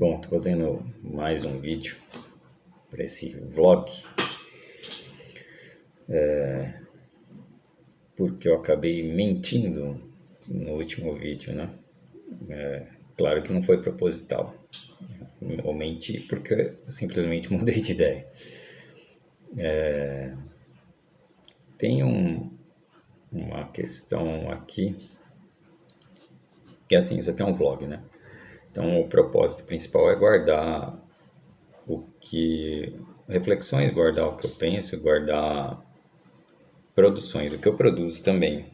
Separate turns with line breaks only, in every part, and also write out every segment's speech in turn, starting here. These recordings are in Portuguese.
Bom, tô fazendo mais um vídeo para esse vlog, porque eu acabei mentindo no último vídeo, né? Claro que não foi proposital. Eu menti porque eu simplesmente mudei de ideia. Tem uma questão aqui, que é assim, isso aqui é um vlog, né? Então o propósito principal é guardar reflexões, guardar o que eu penso, guardar produções, o que eu produzo também,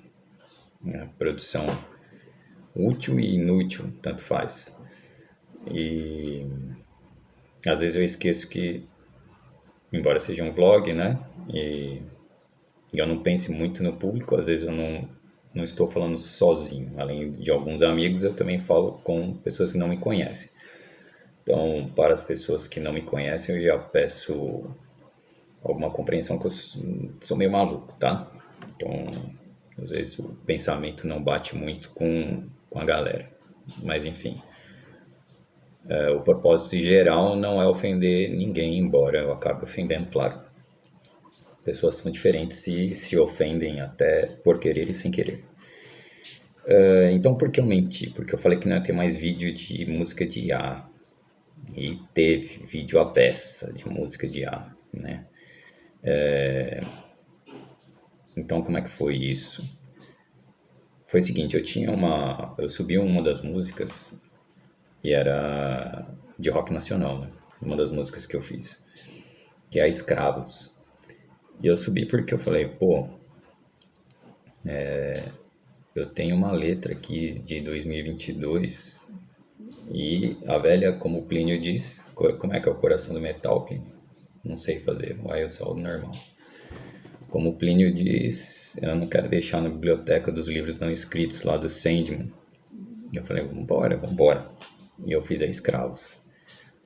né? Produção útil e inútil, tanto faz. E às vezes eu esqueço que, embora seja um vlog, né? E eu não pense muito no público, às vezes eu não estou falando sozinho. Além de alguns amigos, eu também falo com pessoas que não me conhecem. Então, para as pessoas que não me conhecem, eu já peço alguma compreensão que eu sou meio maluco, tá? Então, às vezes o pensamento não bate muito com a galera. Mas, enfim, o propósito geral não é ofender ninguém, embora eu acabe ofendendo, claro. Pessoas são diferentes e se ofendem até por querer e sem querer. Então, por que eu menti? Porque eu falei que não ia ter mais vídeo de música de IA. E teve vídeo à beça de música de IA, né? Então, como é que foi isso? Foi o seguinte, eu subi uma das músicas e era de rock nacional, né? Uma das músicas que eu fiz, que é Escravos. E eu subi porque eu falei, pô, eu tenho uma letra aqui de 2022 e a velha, como o Plínio diz, como é que é o coração do metal, Plínio? Não sei fazer, vai eu soldo normal. Como o Plínio diz, eu não quero deixar na biblioteca dos livros não escritos lá do Sandman. E eu falei, vambora. E eu fiz a Escravos.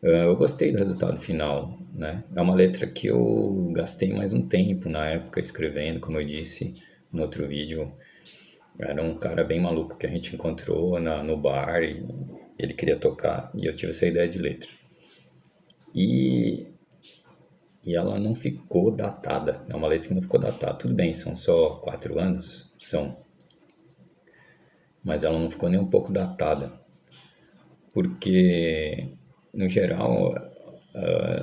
Eu gostei do resultado final, né? É uma letra que eu gastei mais um tempo na época escrevendo, como eu disse no outro vídeo. Era um cara bem maluco que a gente encontrou no bar e ele queria tocar e eu tive essa ideia de letra. E ela não ficou datada, é uma letra que não ficou datada. Tudo bem, são só 4 anos, mas ela não ficou nem um pouco datada. Porque, no geral,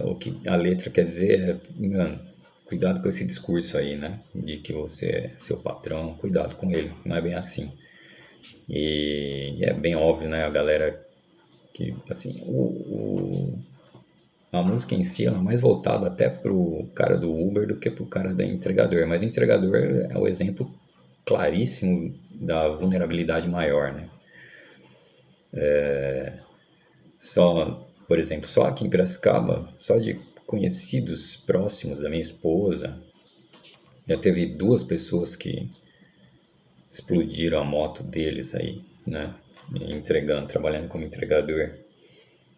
o que a letra quer dizer é, mano, cuidado com esse discurso aí, né? De que você é seu patrão, cuidado com ele, não é bem assim. E é bem óbvio, né? A galera que, assim, a música em si ela é mais voltada até pro cara do Uber do que pro cara da entregador. Mas o entregador é o exemplo claríssimo da vulnerabilidade maior, né? Só, por exemplo, só aqui em Piracicaba, só de conhecidos próximos da minha esposa, já teve 2 pessoas que explodiram a moto deles aí, né? Entregando, trabalhando como entregador.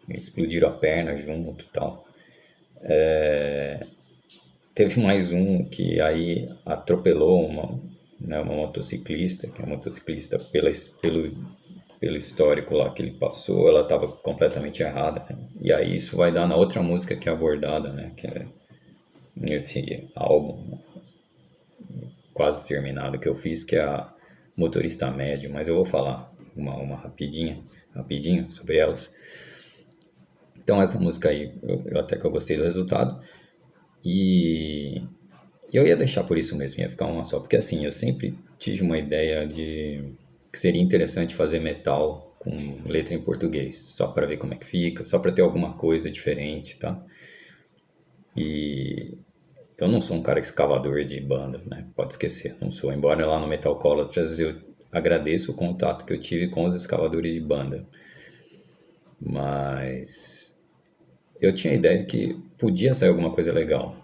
Explodiram a perna junto e tal. Teve mais um que aí atropelou uma motociclista, que é uma motociclista pelo histórico lá que ele passou, ela estava completamente errada, né? E aí isso vai dar na outra música que é abordada, né? Que é nesse álbum quase terminado que eu fiz, que é a Motorista Médio, mas eu vou falar uma rapidinho sobre elas. Então essa música aí, eu até que eu gostei do resultado e eu ia deixar por isso mesmo, ia ficar uma só, porque assim, eu sempre tive uma ideia de que seria interessante fazer metal com letra em português, só para ver como é que fica, só para ter alguma coisa diferente, tá? E eu não sou um cara escavador de banda, né? Pode esquecer, não sou. Embora lá no Metalcolatras eu agradeço o contato que eu tive com os escavadores de banda, mas eu tinha a ideia que podia sair alguma coisa legal,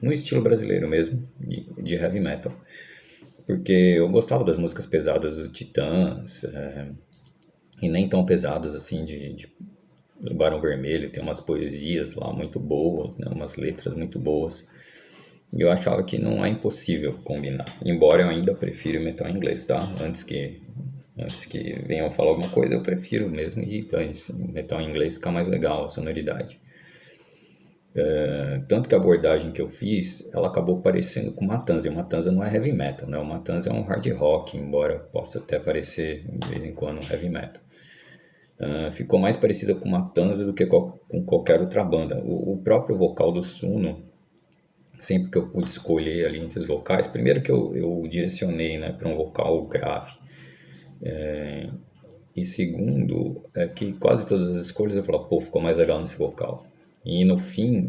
no estilo brasileiro mesmo, de heavy metal. Porque eu gostava das músicas pesadas do Titãs, e nem tão pesadas assim de Barão Vermelho, tem umas poesias lá muito boas, né? Umas letras muito boas. E eu achava que não é impossível combinar, embora eu ainda prefira o metal inglês, tá? Antes que Antes que venham falar alguma coisa, eu prefiro mesmo e dane-se. Metal em inglês fica mais legal a sonoridade. Tanto que a abordagem que eu fiz, ela acabou parecendo com Matanza. E o Matanza não é heavy metal, né? O Matanza é um hard rock, embora possa até parecer de vez em quando um heavy metal. Ficou mais parecida com Matanza do que com qualquer outra banda. O próprio vocal do Suno, sempre que eu pude escolher ali entre os vocais, primeiro que eu direcionei, né, para um vocal grave. E segundo, é que quase todas as escolhas eu falava, pô, ficou mais legal nesse vocal. E no fim,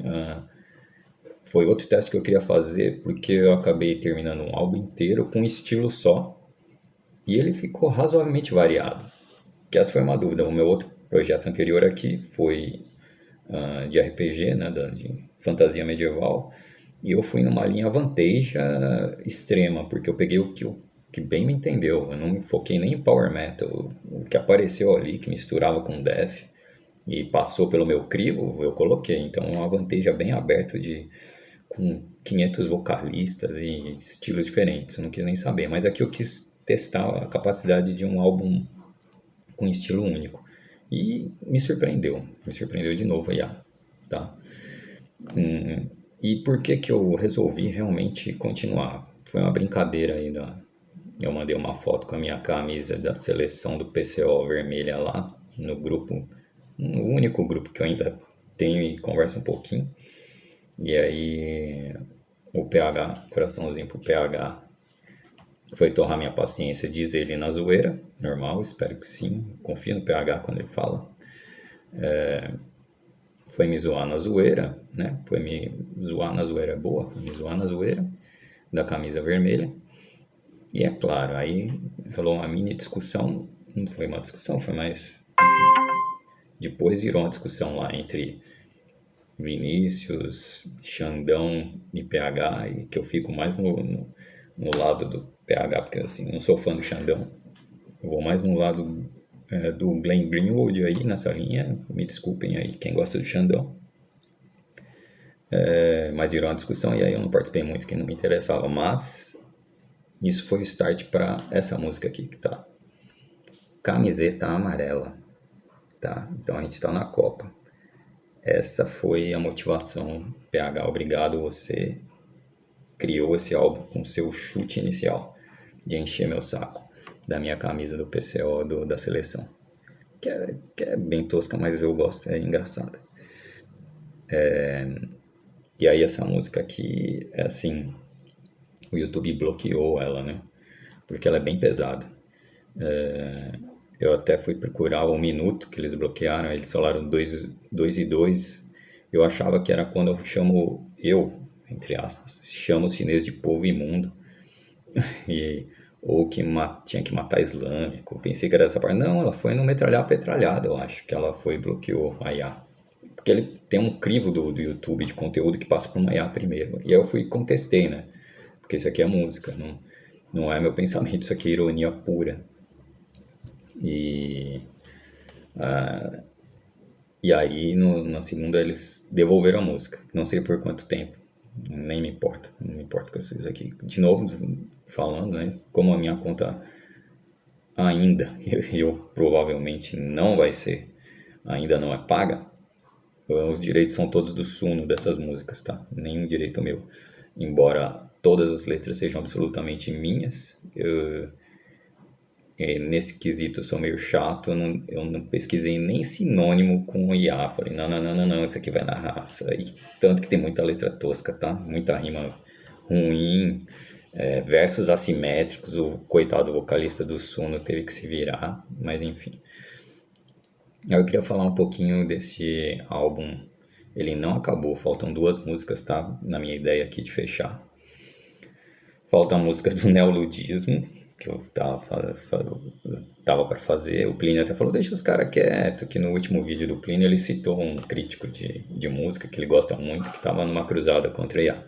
foi outro teste que eu queria fazer, porque eu acabei terminando um álbum inteiro com um estilo só, e ele ficou razoavelmente variado. Que essa foi uma dúvida. O meu outro projeto anterior aqui foi de RPG, né, de fantasia medieval, e eu fui numa linha vantageia extrema, porque eu peguei o que bem me entendeu. Eu não me foquei nem em power metal. O que apareceu ali, que misturava com death e passou pelo meu crivo, eu coloquei. Então, uma vantageia bem aberta com 500 vocalistas e estilos diferentes. Eu não quis nem saber, mas aqui eu quis testar a capacidade de um álbum com estilo único. E me surpreendeu de novo aí, tá? E por que que eu resolvi realmente continuar? Foi uma brincadeira aí eu mandei uma foto com a minha camisa da seleção do PCO vermelha lá no grupo, no único grupo que eu ainda tenho e converso um pouquinho. E aí o PH, coraçãozinho pro PH, foi torrar minha paciência, diz ele na zoeira, normal, espero que sim, confio no PH quando ele fala. Foi me zoar na zoeira, né? Foi me zoar na zoeira boa, foi me zoar na zoeira da camisa vermelha. E é claro, aí rolou uma mini discussão, não foi uma discussão, foi mais. Depois virou uma discussão lá entre Vinícius, Xandão e PH, e que eu fico mais no lado do PH, porque assim, não sou fã do Xandão. Eu vou mais no lado do Glenn Greenwald aí nessa linha, me desculpem aí quem gosta do Xandão. Mas virou uma discussão e aí eu não participei muito, que não me interessava. Mas isso foi o start para essa música aqui que tá. Camiseta amarela, tá? Então a gente tá na Copa. Essa foi a motivação. PH, obrigado, você criou esse álbum com seu chute inicial de encher meu saco da minha camisa do PCO da seleção. Que é bem tosca, mas eu gosto, é engraçada. E aí essa música aqui é assim, o YouTube bloqueou ela, né? Porque ela é bem pesada. Eu até fui procurar o minuto que eles bloquearam, eles falaram 2 e 2. Eu achava que era quando entre aspas, chamo os chineses de povo imundo. E, ou que tinha que matar islâmico. Pensei que era essa parte. Não, ela foi no metralhar petralhada, eu acho que ela foi bloqueou a IA. Porque ele tem um crivo do YouTube de conteúdo que passa por uma IA primeiro. E aí eu fui e contestei, né? Porque isso aqui é música, não é meu pensamento, isso aqui é ironia pura. E, e aí na segunda eles devolveram a música. Não sei por quanto tempo. Nem me importa. Não me importa com isso aqui. De novo, falando, né? Como a minha conta ainda, eu provavelmente não vai ser, ainda não é paga, os direitos são todos do Suno dessas músicas, tá? Nenhum direito meu. Embora todas as letras sejam absolutamente minhas, nesse quesito eu sou meio chato, eu não pesquisei nem sinônimo com o IA. Falei, não, não, não, não, não, isso aqui vai na raça. E tanto que tem muita letra tosca, tá? Muita rima ruim, versos assimétricos, o coitado vocalista do Suno teve que se virar, mas enfim. Eu queria falar um pouquinho desse álbum. Ele não acabou, faltam 2 músicas, tá? Na minha ideia aqui de fechar. Falta a música do neoludismo, que eu tava para fazer. O Plínio até falou, deixa os caras quietos, que no último vídeo do Plínio ele citou um crítico de música que ele gosta muito, que estava numa cruzada contra a IA.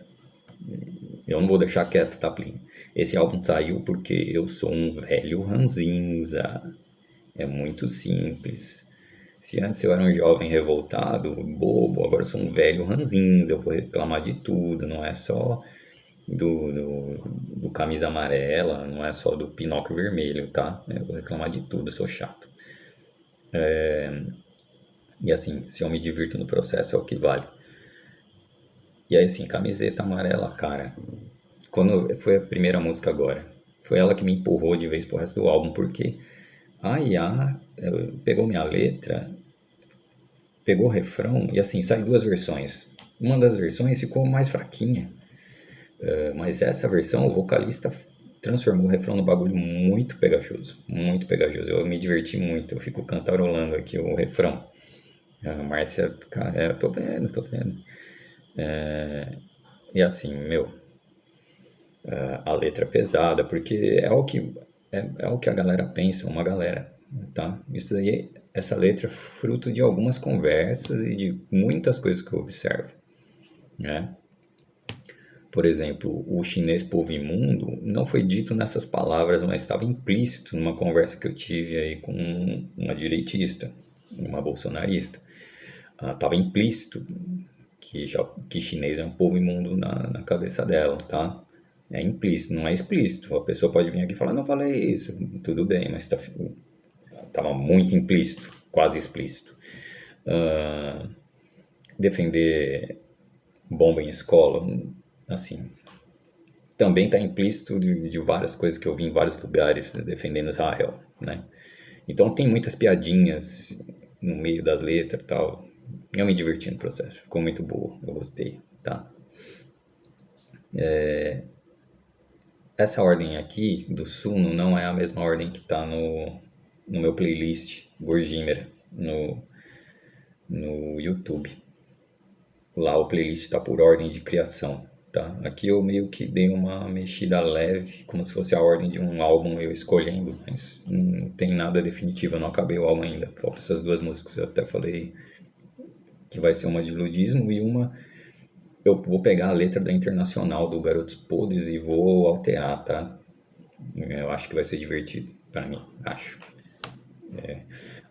Eu não vou deixar quieto, tá, Plínio? Esse álbum saiu porque eu sou um velho ranzinza. É muito simples. Se antes eu era um jovem revoltado, bobo, agora eu sou um velho ranzinza, eu vou reclamar de tudo, não é só do Camisa Amarela, não é só do Pinóquio Vermelho, tá? Eu vou reclamar de tudo, eu sou chato. E assim, se eu me divirto no processo é o que vale. E aí assim, Camiseta Amarela, cara, quando foi a primeira música agora, foi ela que me empurrou de vez pro resto do álbum, porque a IA pegou minha letra, pegou o refrão e assim, sai duas versões. Uma das versões ficou mais fraquinha, mas essa versão, o vocalista transformou o refrão num bagulho muito pegajoso, muito pegajoso. Eu me diverti muito, eu fico cantarolando aqui o refrão. A Márcia, cara, eu tô vendo, tô vendo. E assim, meu, a letra é pesada, porque é o que a galera pensa, uma galera, tá? Isso aí, essa letra é fruto de algumas conversas e de muitas coisas que eu observo, né? Por exemplo, o chinês povo imundo não foi dito nessas palavras, mas estava implícito numa conversa que eu tive aí com uma direitista, uma bolsonarista. Estava implícito que chinês é um povo imundo na cabeça dela, tá? É implícito, não é explícito. A pessoa pode vir aqui e falar, não falei isso, tudo bem, mas estava muito implícito, quase explícito. Defender bomba em escola, assim, também está implícito de várias coisas que eu vi em vários lugares defendendo Israel, né? Então tem muitas piadinhas no meio das letras e tal. Eu me diverti no processo, ficou muito boa, eu gostei, tá? Essa ordem aqui do Suno não é a mesma ordem que está no meu playlist Gorgimer no YouTube. Lá o playlist está por ordem de criação, tá? Aqui eu meio que dei uma mexida leve, como se fosse a ordem de um álbum eu escolhendo, mas não tem nada definitivo, eu não acabei o álbum ainda. Faltam essas duas músicas, eu até falei que vai ser uma de ludismo e uma eu vou pegar a letra da Internacional do Garotos Podres e vou alterar, tá? Eu acho que vai ser divertido para mim, acho.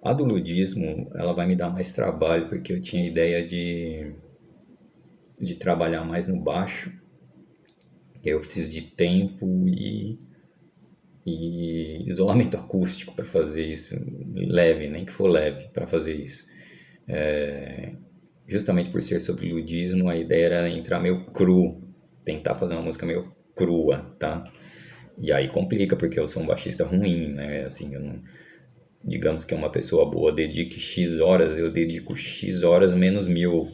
A do ludismo, ela vai me dar mais trabalho porque eu tinha ideia de trabalhar mais no baixo. Eu preciso de tempo e isolamento acústico para fazer isso, leve, nem que for leve para fazer isso. Justamente por ser sobre ludismo, a ideia era entrar meio cru, tentar fazer uma música meio crua, tá? E aí complica, porque eu sou um baixista ruim, né? Assim, eu não, digamos que uma pessoa boa dedique X horas, eu dedico X horas menos 1000.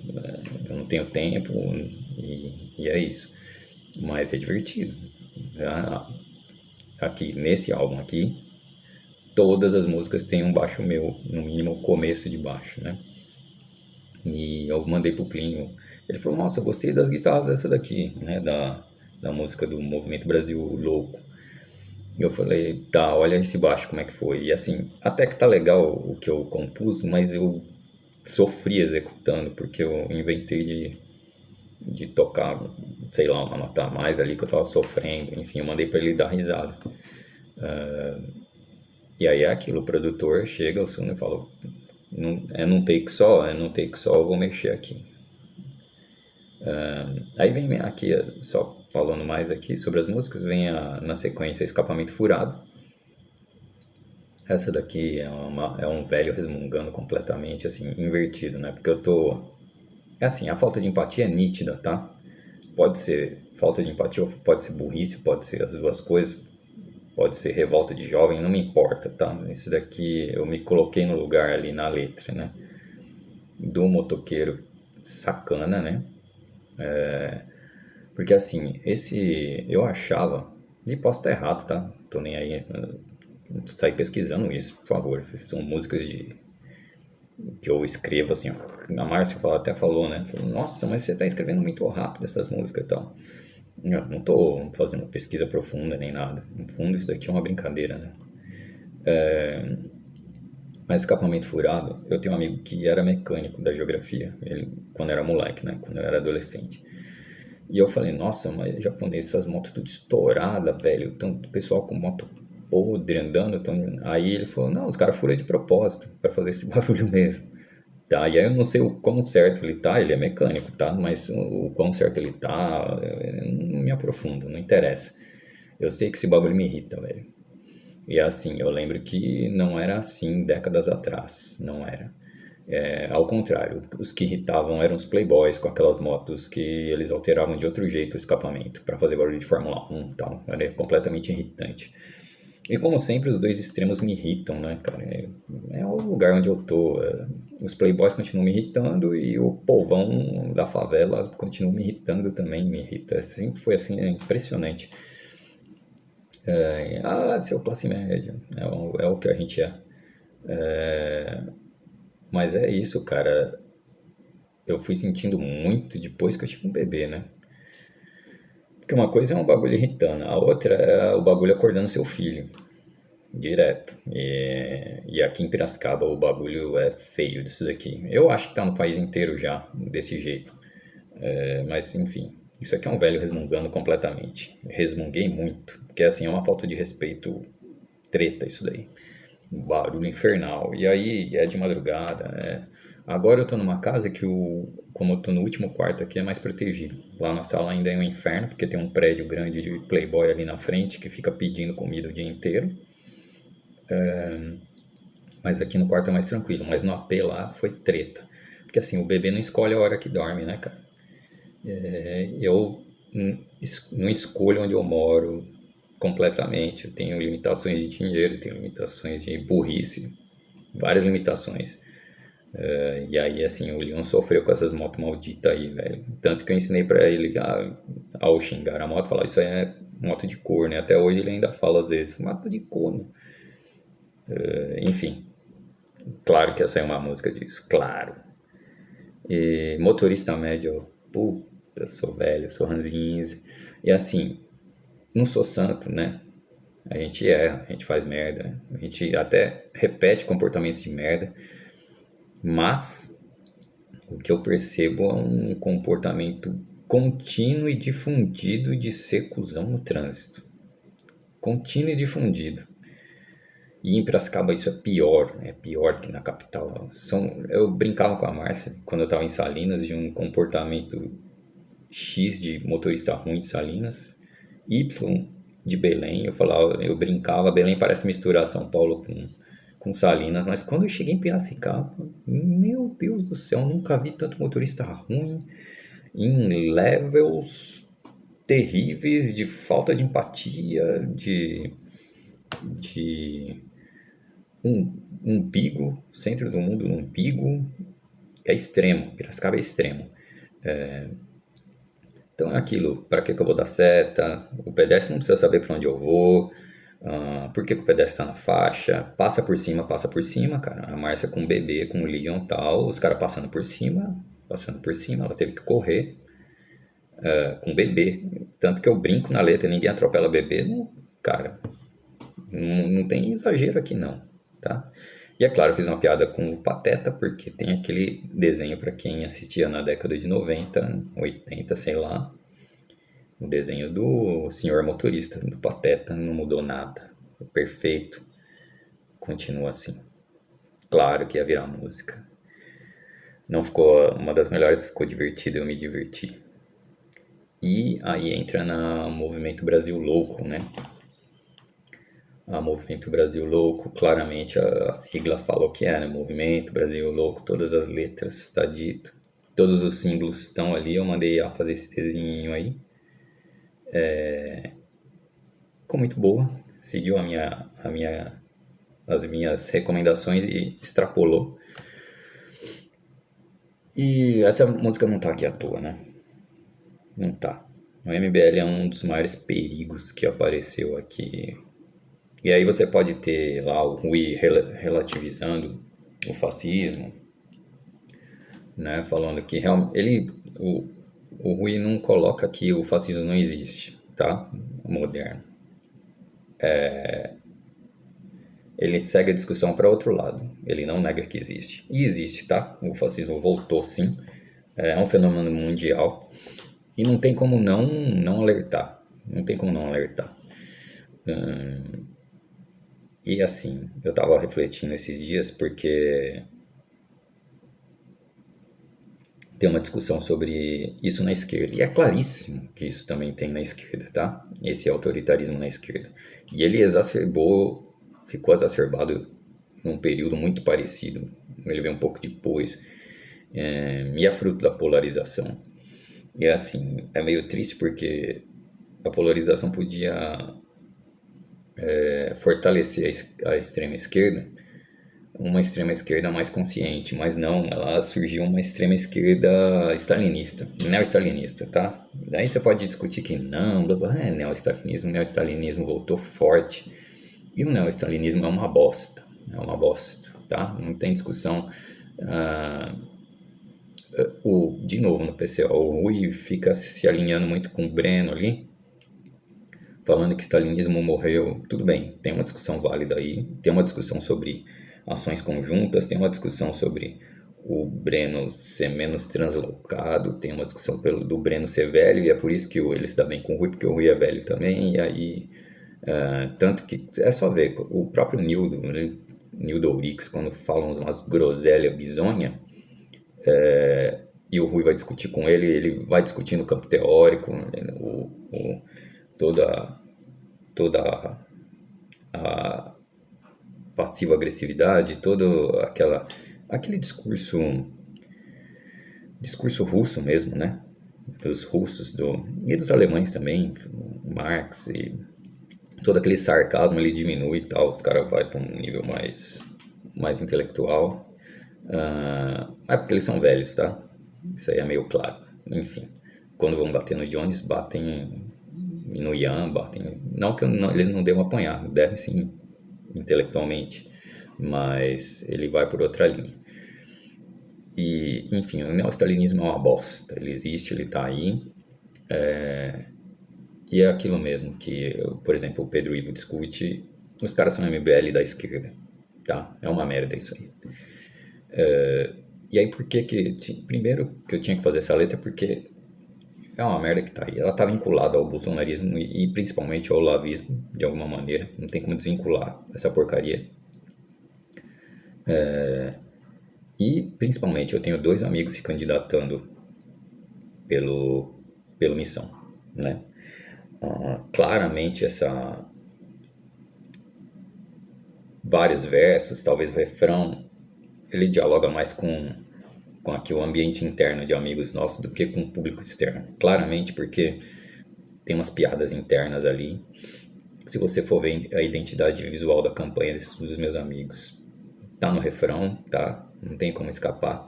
Eu não tenho tempo e é isso. Mas é divertido. Aqui, nesse álbum aqui, todas as músicas têm um baixo meu, no mínimo o começo de baixo, né? E eu mandei pro Plínio. Ele falou, nossa, eu gostei das guitarras dessa daqui, né? Da música do Movimento Brasil Louco. E eu falei, tá, olha esse baixo como é que foi. E assim, até que tá legal o que eu compus, mas eu sofri executando, porque eu inventei de tocar, sei lá, uma nota a mais ali que eu tava sofrendo. Enfim, eu mandei pra ele dar risada. E aí é aquilo, o produtor chega ao Suno e fala, num take só, num take só eu vou mexer aqui. Aí vem aqui, só falando mais aqui sobre as músicas, vem na sequência Escapamento Furado. Essa daqui é um velho resmungando completamente, assim, invertido, né? Porque eu tô... É assim, a falta de empatia é nítida, tá? Pode ser falta de empatia, ou pode ser burrice, pode ser as duas coisas, pode ser revolta de jovem, não me importa, tá? Isso daqui eu me coloquei no lugar ali na letra, né? Do motoqueiro sacana, né? Porque assim, eu achava, e posso estar errado, tá? Tô nem aí, sair pesquisando isso, por favor. São músicas que eu escrevo assim, ó. A Márcia até falou, né? Falou, nossa, mas você tá escrevendo muito rápido essas músicas e tal. Eu não tô fazendo pesquisa profunda nem nada. No fundo, isso daqui é uma brincadeira, né? Mas escapamento furado, eu tenho um amigo que era mecânico da geografia, ele, quando era moleque, né? Quando eu era adolescente. E eu falei, nossa, mas japonês, essas motos tudo estourada, velho. Tanto pessoal com moto podre andando. Aí ele falou, não, os caras furam de propósito, pra fazer esse barulho mesmo. Tá, e aí eu não sei o quão certo ele tá, ele é mecânico, tá? Mas o quão certo ele tá, eu não me aprofundo, não interessa. Eu sei que esse bagulho me irrita, velho. E assim, eu lembro que não era assim décadas atrás, não era. Ao contrário, os que irritavam eram os playboys com aquelas motos que eles alteravam de outro jeito o escapamento para fazer barulho de Fórmula 1 e tal. Era completamente irritante. E como sempre, os dois extremos me irritam, né, cara? É o lugar onde eu tô. Os playboys continuam me irritando e o povão da favela continua me irritando também, me irrita. Sempre foi assim, é impressionante. Seu classe média, é o que a gente é. Mas é isso, cara. Eu fui sentindo muito depois que eu tive um bebê, né? Porque uma coisa é um bagulho irritando, a outra é o bagulho acordando seu filho. Direto. E aqui em Piracicaba o bagulho é feio disso daqui. Eu acho que tá no país inteiro já, desse jeito. Mas enfim, isso aqui é um velho resmungando completamente. Resmunguei muito, porque assim é uma falta de respeito treta isso daí. Um barulho infernal. E aí é de madrugada. Agora eu tô numa casa que como eu tô no último quarto aqui, é mais protegido. Lá na sala ainda é um inferno, porque tem um prédio grande de playboy ali na frente que fica pedindo comida o dia inteiro. Mas aqui no quarto é mais tranquilo. Mas no AP lá foi treta. Porque assim, o bebê não escolhe a hora que dorme, né, cara? Eu não escolho onde eu moro completamente. Eu tenho limitações de dinheiro, tenho limitações de burrice, várias limitações. E aí, assim, o Leon sofreu com essas motos malditas aí, velho. Tanto que eu ensinei pra ele ao xingar a moto, falar, isso aí é moto de corno, né? Até hoje ele ainda fala às vezes, moto de corno. Enfim, claro que essa é uma música disso, claro. E motorista médio, puta, eu sou velho, eu sou ranzinza. E assim, não sou santo, né? A gente erra, a gente faz merda, a gente até repete comportamentos de merda, mas o que eu percebo é um comportamento contínuo e difundido de ser cuzão no trânsito. Contínuo e difundido. E em Piracicaba isso é pior que na capital. Eu brincava com a Márcia quando eu estava em Salinas de um comportamento X de motorista ruim de Salinas, Y de Belém. Eu brincava, Belém parece misturar São Paulo com Salinas, mas quando eu cheguei em Piracicaba, meu Deus do céu, nunca vi tanto motorista ruim em levels terríveis de falta de empatia, de umbigo, centro do mundo no umbigo, é extremo, Piracicaba é extremo. Então é aquilo, para que eu vou dar seta? O pedestre não precisa saber para onde eu vou. Por que o pedestre está na faixa? Passa por cima, cara. A Márcia com o bebê, com o Leon e tal, os caras passando por cima, ela teve que correr com o bebê. Tanto que eu brinco na letra, ninguém atropela bebê. Não, cara, não tem exagero aqui não, tá? E é claro, eu fiz uma piada com o Pateta, porque tem aquele desenho para quem assistia na década de 90, 80, sei lá. O desenho do senhor motorista, do Pateta, não mudou nada. É perfeito. Continua assim. Claro que ia virar música. Não ficou uma das melhores, ficou divertido, eu me diverti. E aí entra na Movimento Brasil Louco, né? A Movimento Brasil Louco, claramente a sigla fala o que é, né? Movimento Brasil Louco, todas as letras, está dito. Todos os símbolos estão ali, eu mandei a fazer esse desenho aí. Ficou muito boa, seguiu as minhas recomendações e extrapolou. E essa música não tá aqui à toa, né? Não tá. O MBL é um dos maiores perigos que apareceu aqui. E aí você pode ter lá o Rui relativizando o fascismo, né? Falando que o Rui não coloca que o fascismo não existe, tá? Moderno. Ele segue a discussão para outro lado. Ele não nega que existe. E existe, tá? O fascismo voltou sim. É um fenômeno mundial. E não tem como não alertar. Não tem como não alertar. E assim, eu estava refletindo esses dias porque tem uma discussão sobre isso na esquerda. E é claríssimo que isso também tem na esquerda, tá? Esse autoritarismo na esquerda. E ele ficou exacerbado num período muito parecido. Ele veio um pouco depois. E é fruto da polarização. E é assim, é meio triste porque a polarização podia fortalecer a extrema esquerda, uma extrema esquerda mais consciente, mas não, ela surgiu uma extrema esquerda stalinista, neo-stalinista, tá? Daí você pode discutir que não, é neo-stalinismo, o neo-stalinismo voltou forte, e o neo-stalinismo é uma bosta, tá? Não tem discussão. Ah, de novo no PCO, o Rui fica se alinhando muito com o Breno ali, falando que stalinismo morreu. Tudo bem, tem uma discussão válida aí, tem uma discussão sobre ações conjuntas, tem uma discussão sobre o Breno ser menos translocado, tem uma discussão do Breno ser velho, e é por isso que ele se dá bem com o Rui, porque o Rui é velho também, e aí, tanto que é só ver, o próprio Nildo Ourix, quando falam umas groselhas bizonha, e o Rui vai discutir com ele vai discutir no campo teórico, toda, toda a passiva-agressividade, aquele discurso russo mesmo, né? Dos russos e dos alemães também, Marx, e todo aquele sarcasmo ele diminui e tal, os caras vão para um nível mais intelectual. É porque eles são velhos, tá? Isso aí é meio claro. Enfim, quando vão bater no Jones, batem no Ian, batem. Não que eles não devam apanhar, devem sim, intelectualmente, mas ele vai por outra linha. E, enfim, o neostalinismo é uma bosta. Ele existe, ele tá aí. E é aquilo mesmo que, por exemplo, o Pedro Ivo discute. Os caras são MBL da esquerda, tá? É uma merda isso aí. E aí, por que primeiro que eu tinha que fazer essa letra, porque é uma merda que tá aí. Ela tá vinculada ao bolsonarismo e principalmente ao olavismo, de alguma maneira. Não tem como desvincular essa porcaria. E, principalmente, eu tenho 2 amigos se candidatando pelo Missão, né? Claramente, vários versos, talvez refrão, ele dialoga mais com aqui o ambiente interno de amigos nossos do que com o público externo. Claramente, porque tem umas piadas internas ali. Se você for ver a identidade visual da campanha dos meus amigos, tá no refrão, tá? Não tem como escapar.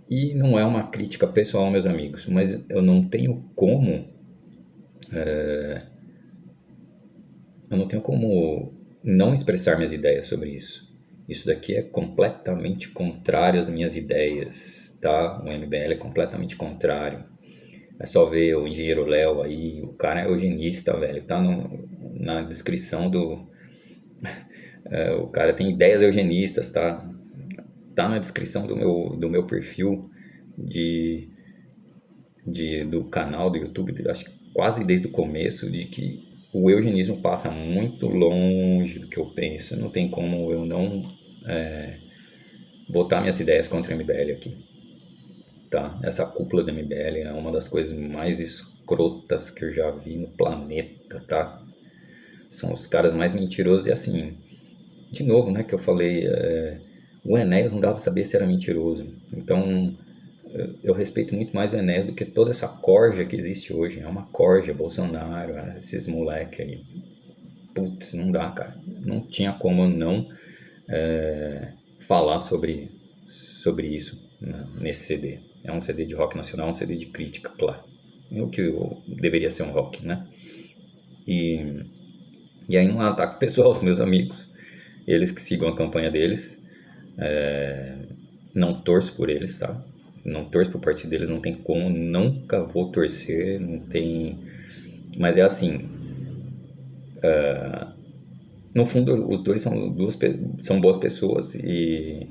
E não é uma crítica pessoal, meus amigos, mas eu não tenho como não expressar minhas ideias sobre isso. Isso daqui é completamente contrário às minhas ideias, tá? O MBL é completamente contrário. É só ver o engenheiro Léo aí, o cara é eugenista, velho. Tá na descrição o cara tem ideias eugenistas, tá? Tá na descrição do meu perfil de, do canal do YouTube, acho que quase desde o começo, de que o eugenismo passa muito longe do que eu penso. Não tem como eu não botar minhas ideias contra o MBL aqui, tá? Essa cúpula do MBL é uma das coisas mais escrotas que eu já vi no planeta, tá? São os caras mais mentirosos e assim, de novo, né, que eu falei, o Enéas não dava pra saber se era mentiroso. Então, eu respeito muito mais o Enéas do que toda essa corja que existe hoje. É uma corja, Bolsonaro, esses moleque aí. Putz, não dá, cara. Não tinha como não falar sobre isso, né, nesse CD. É um CD de rock nacional, um CD de crítica, claro. É o que deveria ser um rock, né? E aí não é um ataque pessoal aos meus amigos. Eles que sigam a campanha deles. Não torço por eles, tá? Não torço pro partido deles, não tem como, nunca vou torcer, não tem. Mas é assim, no fundo os dois são boas pessoas e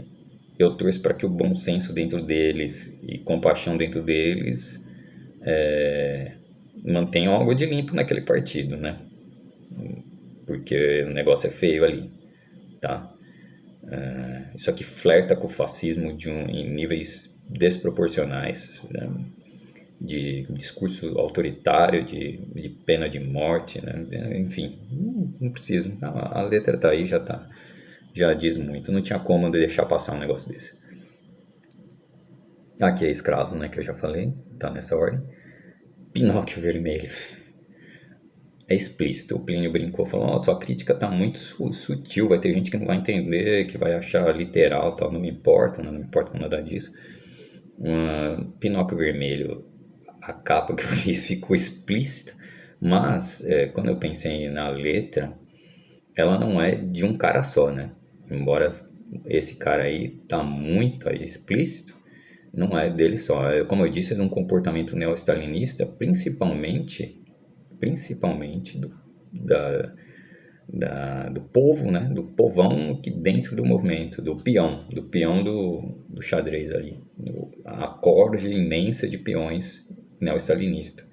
eu torço para que o bom senso dentro deles e compaixão dentro deles mantenham algo de limpo naquele partido, né? Porque o negócio é feio ali, tá? Isso aqui flerta com o fascismo em níveis desproporcionais, né? De discurso autoritário, de pena de morte, né? Enfim, não preciso. A letra tá aí, já diz muito. Não tinha como deixar passar um negócio desse. Aqui é Escravo, né? Que eu já falei, tá nessa ordem. Pinóquio Vermelho. É explícito. O Plínio brincou, falou: sua crítica tá muito sutil, vai ter gente que não vai entender, que vai achar literal, tal. Não me importa, não me importa com nada disso. Pinóquio Vermelho, a capa que eu fiz ficou explícita, mas quando eu pensei na letra, ela não é de um cara só, né? Embora esse cara aí tá muito aí explícito, não é dele só. Como eu disse, é de um comportamento neo-stalinista, principalmente do povo, né? Do povão que dentro do movimento, do peão do xadrez ali, a corja imensa de peões neo-stalinista,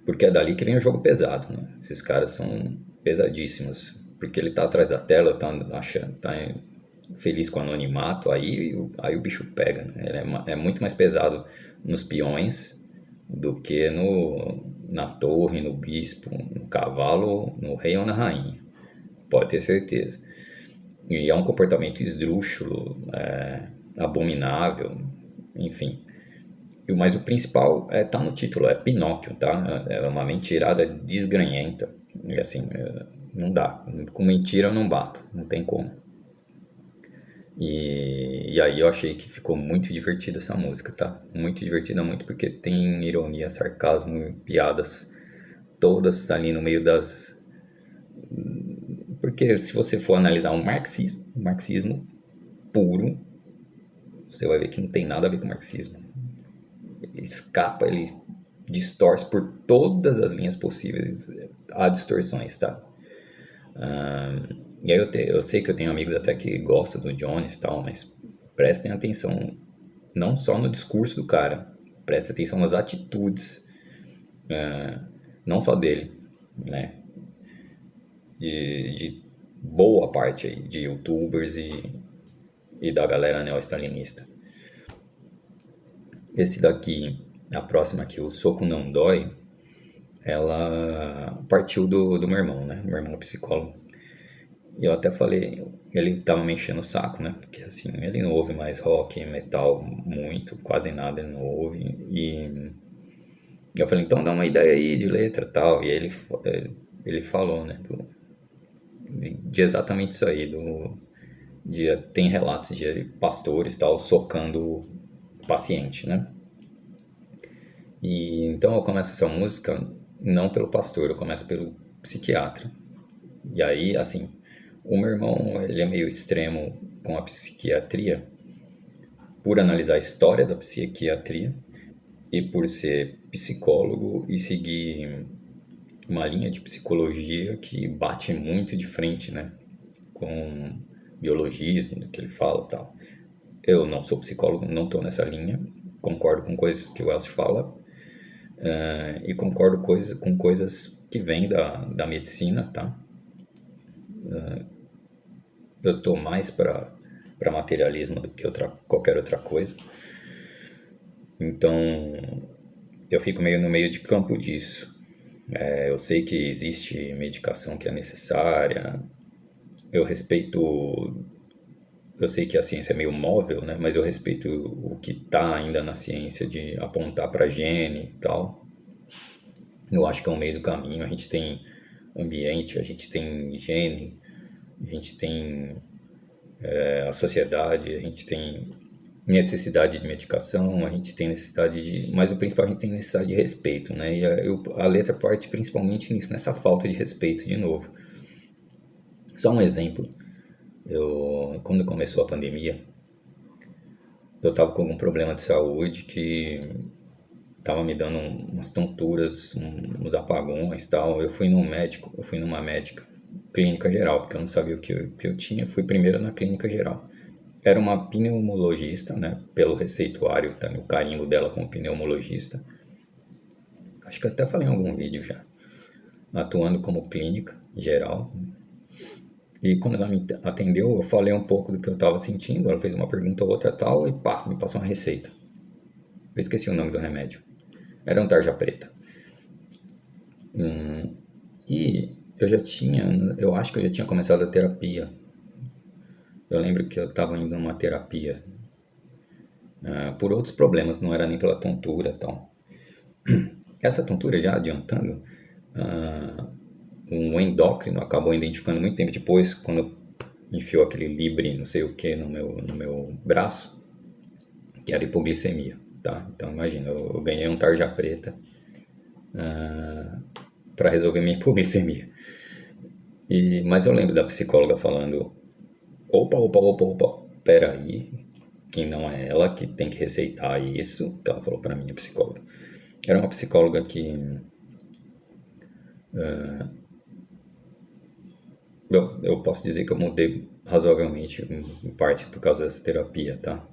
porque é dali que vem o jogo pesado, né? Esses caras são pesadíssimos, porque ele tá atrás da tela, tá feliz com o anonimato, aí o bicho pega, né? Ele é muito mais pesado nos peões do que na torre, no bispo, no cavalo, no rei ou na rainha. Pode ter certeza. E é um comportamento esdrúxulo, abominável, enfim. Mas o principal tá no título, é Pinóquio, tá? É uma mentirada desgranhenta. E assim, não dá. Com mentira eu não bato, não tem como. E aí eu achei que ficou muito divertida essa música, tá? Muito divertida, muito porque tem ironia, sarcasmo, piadas todas ali no meio das... Porque se você for analisar um marxismo puro, você vai ver que não tem nada a ver com marxismo. Ele escapa, ele distorce por todas as linhas possíveis. Há distorções, tá? E aí eu sei que eu tenho amigos até que gostam do Jones e tal, mas prestem atenção não só no discurso do cara, prestem atenção nas atitudes, não só dele, né? De boa parte aí, de youtubers e da galera neo-stalinista. Esse daqui, a próxima aqui, o Soco Não Dói, ela partiu do meu irmão, né? Meu irmão é psicólogo. E eu até falei, ele tava me enchendo o saco, né? Porque assim, ele não ouve mais rock, metal muito, quase nada ele não ouve. E eu falei, então dá uma ideia aí de letra e tal. E ele falou, né? De exatamente isso aí, tem relatos de pastores tal socando o paciente, né? E então eu começo essa música não pelo pastor, eu começo pelo psiquiatra. E aí, assim, o meu irmão, ele é meio extremo com a psiquiatria, por analisar a história da psiquiatria e por ser psicólogo e seguir uma linha de psicologia que bate muito de frente, né, com biologismo, do que ele fala e tal. Eu não sou psicólogo, não estou nessa linha, concordo com coisas que o Elcio fala, e concordo com coisas que vêm da medicina, tá? Eu tô mais para materialismo do que qualquer outra coisa. Então, eu fico meio no meio de campo disso. Eu sei que existe medicação que é necessária. Eu respeito... Eu sei que a ciência é meio móvel, né? Mas eu respeito o que está ainda na ciência de apontar para gene e tal. Eu acho que é um meio do caminho. A gente tem ambiente, a gente tem gene, a gente tem a sociedade, a gente tem necessidade de medicação, a gente tem necessidade de... Mas o principal, a gente tem necessidade de respeito, né? E a letra parte principalmente nisso, nessa falta de respeito, de novo. Só um exemplo. Quando começou a pandemia, eu estava com algum problema de saúde que estava me dando umas tonturas, uns apagões e tal. Eu fui numa médica, clínica geral, porque eu não sabia o que eu tinha. Fui primeiro na clínica geral. Era uma pneumologista, né? Pelo receituário, tá? O carimbo dela como pneumologista. Acho que eu até falei em algum vídeo já. Atuando como clínica geral. E quando ela me atendeu, eu falei um pouco do que eu estava sentindo, ela fez uma pergunta ou outra tal, e pá, me passou uma receita. Eu esqueci o nome do remédio. Era um tarja preta. E eu acho que eu já tinha começado a terapia. Eu lembro que eu estava indo numa terapia por outros problemas, não era nem pela tontura e tal. Essa tontura, já adiantando, um endócrino acabou identificando muito tempo depois, quando enfiou aquele Libre, não sei o que, no meu braço, que era hipoglicemia, tá? Então imagina, eu ganhei um tarja preta para resolver minha hipoglicemia. Mas eu lembro da psicóloga falando, opa, peraí, que não é ela que tem que receitar isso, que ela falou para mim, a psicóloga. Era uma psicóloga que eu posso dizer que eu mudei razoavelmente, em parte por causa dessa terapia, tá?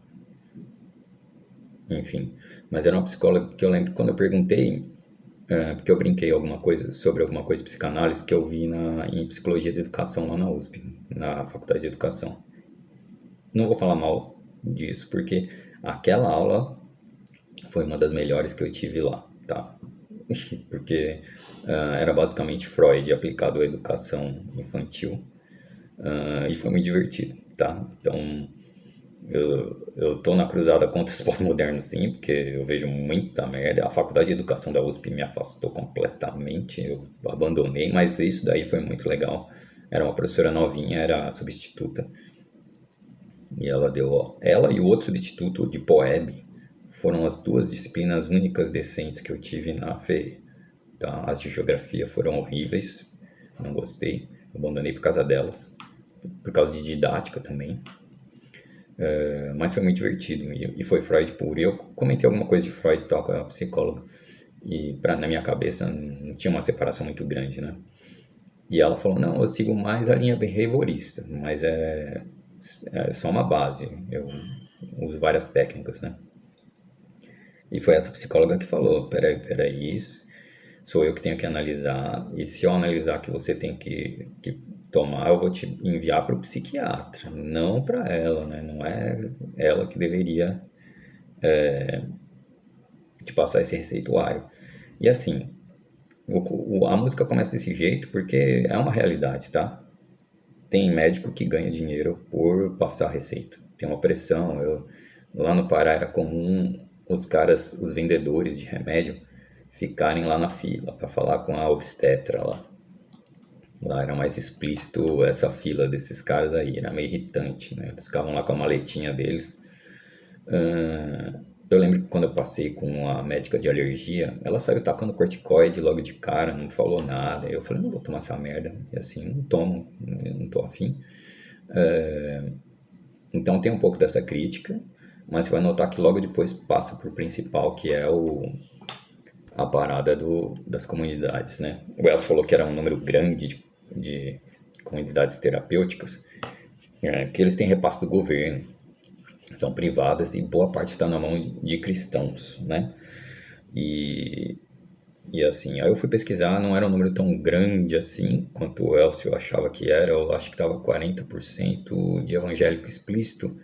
Enfim, mas era uma psicóloga que eu lembro que quando eu perguntei, porque eu brinquei sobre alguma coisa de psicanálise que eu vi em psicologia da educação lá na USP, na faculdade de educação. Não vou falar mal disso, porque aquela aula foi uma das melhores que eu tive lá, tá? Porque era basicamente Freud aplicado à educação infantil, e foi muito divertido, tá? Então, eu tô na cruzada contra os pós-modernos, sim, porque eu vejo muita merda. A faculdade de educação da USP me afastou completamente, eu abandonei, mas isso daí foi muito legal. Era uma professora novinha, era substituta, e ela deu, ó, ela e o outro substituto de Poeb foram as duas disciplinas únicas decentes que eu tive na FE. Tá? As de geografia foram horríveis, não gostei, abandonei por causa delas, por causa de didática também. Mas foi muito divertido e foi Freud puro. E eu comentei alguma coisa de Freud e tal com a psicóloga. E na minha cabeça não tinha uma separação muito grande, né? E ela falou: não, eu sigo mais a linha behaviorista, mas é só uma base. Eu uso várias técnicas, né? E foi essa psicóloga que falou: peraí, isso sou eu que tenho que analisar. E se eu analisar que você tem que tomar, eu vou te enviar para o psiquiatra, não para ela, né? Não é ela que deveria te passar esse receituário. E assim, a música começa desse jeito porque é uma realidade, tá? Tem médico que ganha dinheiro por passar receita. Tem uma pressão. Lá no Pará era comum os vendedores de remédio, ficarem lá na fila para falar com a obstetra lá. Lá era mais explícito essa fila desses caras aí, era meio irritante, né? Eles ficavam lá com a maletinha deles. Eu lembro que quando eu passei com a médica de alergia, ela saiu tacando corticoide logo de cara, não falou nada. Eu falei, não vou tomar essa merda. E assim, não tomo, não tô afim. Então tem um pouco dessa crítica, mas você vai notar que logo depois passa pro principal, que é a parada das comunidades, né? O Elcio falou que era um número grande de comunidades terapêuticas, que eles têm repasse do governo, são privadas e boa parte está na mão de cristãos, né? E, e assim, aí eu fui pesquisar, não era um número tão grande assim quanto o Elcio achava que era, eu acho que estava 40% de evangélico explícito,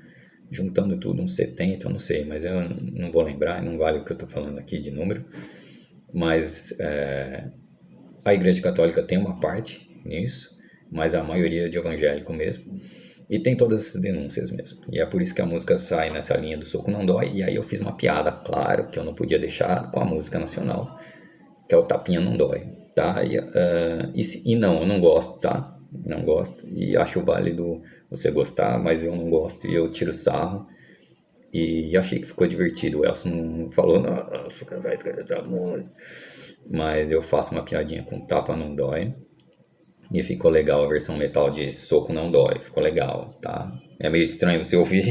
juntando tudo, uns 70, eu não sei, mas eu não vou lembrar, não vale o que eu estou falando aqui de número, mas a Igreja Católica tem uma parte nisso, mas a maioria é de evangélico mesmo. E tem todas essas denúncias mesmo. E é por isso que a música sai nessa linha do soco não dói. E aí eu fiz uma piada, claro, que eu não podia deixar com a música nacional, que é o tapinha não dói, tá? E não, eu não gosto, tá? Não gosto. E acho válido você gostar, mas eu não gosto e eu tiro sarro. E achei que ficou divertido. O Elson não falou, nossa, que vai escrever essa música. Mas eu faço uma piadinha com tapa não dói. E ficou legal a versão metal de soco não dói. Ficou legal, tá? É meio estranho você ouvir,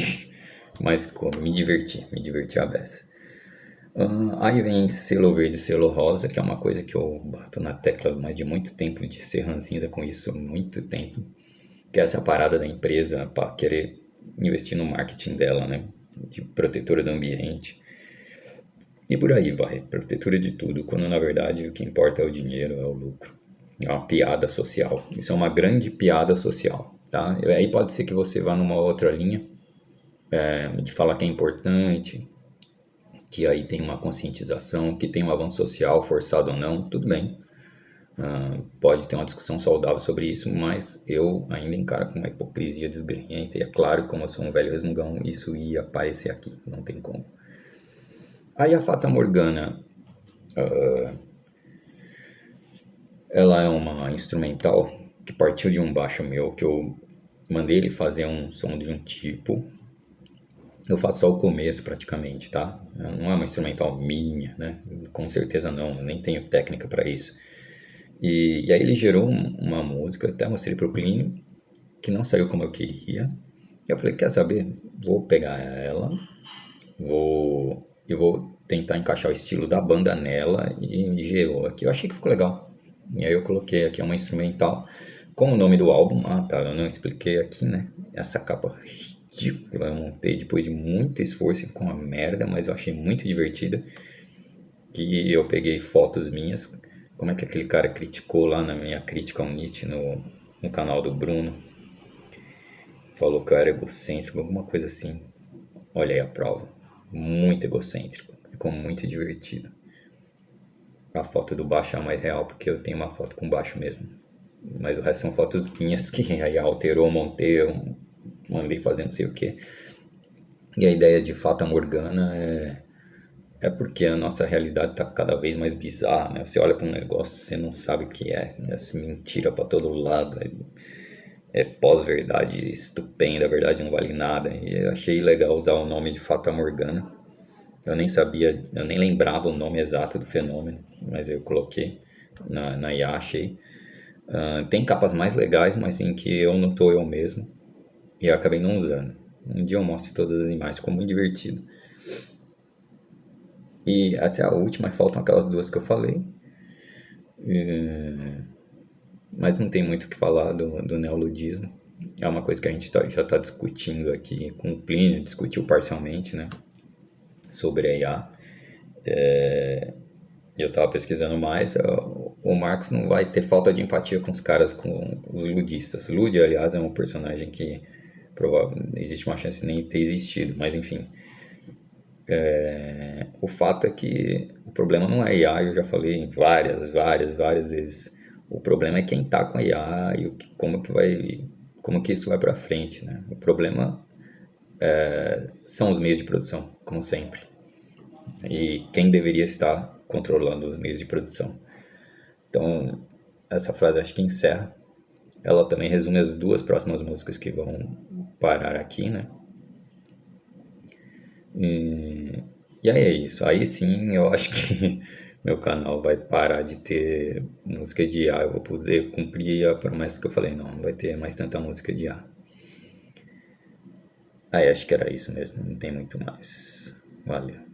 mas me diverti a beça. Aí vem selo verde e selo rosa, que é uma coisa que eu bato na tecla mais de muito tempo, de ser ranzinza com isso, muito tempo. Que é essa parada da empresa para querer investir no marketing dela, né? De protetora do ambiente. E por aí vai, protetora de tudo, quando na verdade o que importa é o dinheiro, é o lucro. É uma piada social. Isso é uma grande piada social. tá? Aí pode ser que você vá numa outra linha, de falar que é importante, que aí tem uma conscientização, que tem um avanço social, forçado ou não, tudo bem. Pode ter uma discussão saudável sobre isso, mas eu ainda encaro com uma hipocrisia desgrenhenta. E é claro, como eu sou um velho resmungão, isso ia aparecer aqui, não tem como. Aí a Fata Morgana, ela é uma instrumental que partiu de um baixo meu, que eu mandei ele fazer um som de um tipo. Eu faço só o começo praticamente, tá? Não é uma instrumental minha, né? Com certeza não, eu nem tenho técnica para isso. E aí ele gerou uma música, até mostrei pro Plínio, que não saiu como eu queria. Eu falei, quer saber? Vou pegar ela, eu vou tentar encaixar o estilo da banda nela e gerou aqui. Eu achei que ficou legal. E aí eu coloquei aqui uma instrumental com o nome do álbum. Ah, tá, eu não expliquei aqui, né? Essa capa ridícula eu montei depois de muito esforço e ficou uma merda, mas eu achei muito divertida. Que eu peguei fotos minhas, como é que aquele cara criticou lá na minha crítica ao Nietzsche no canal do Bruno. Falou que eu era egocêntrico, alguma coisa assim. Olha aí a prova. Muito egocêntrico. Ficou muito divertido. A foto do baixo é a mais real, porque eu tenho uma foto com baixo mesmo. Mas o resto são fotos minhas que aí alterou, montei, eu mandei fazer não sei o que. E a ideia de Fata Morgana é porque a nossa realidade está cada vez mais bizarra, né? Você olha para um negócio, você não sabe o que é. Essa mentira para todo lado. É pós-verdade estupenda, a verdade não vale nada. E eu achei legal usar o nome de Fata Morgana. Eu nem sabia, eu nem lembrava o nome exato do fenômeno, mas eu coloquei na IA, achei. Tem capas mais legais, mas em que eu não tô eu mesmo. E eu acabei não usando. Um dia eu mostro todas as imagens, ficou muito divertido. E essa é a última, faltam aquelas duas que eu falei. Mas não tem muito o que falar do neoludismo. É uma coisa que a gente já está discutindo aqui com o Plínio, discutiu parcialmente, né? Sobre a IA. Eu estava pesquisando mais, o Marx não vai ter falta de empatia com os caras, com os ludistas. Lud, aliás, é um personagem que existe uma chance de nem ter existido, mas enfim. O fato é que o problema não é a IA, eu já falei várias vezes. O problema é quem está com a IA e como que isso vai para frente, né? O problema são os meios de produção, como sempre. E quem deveria estar controlando os meios de produção. Então, essa frase acho que encerra. Ela também resume as duas próximas músicas que vão parar aqui, né? E aí é isso. Aí sim eu acho que meu canal vai parar de ter música de IA. Eu vou poder cumprir a promessa que eu falei. Não vai ter mais tanta música de IA. Aí acho que era isso mesmo. Não tem muito mais. Valeu.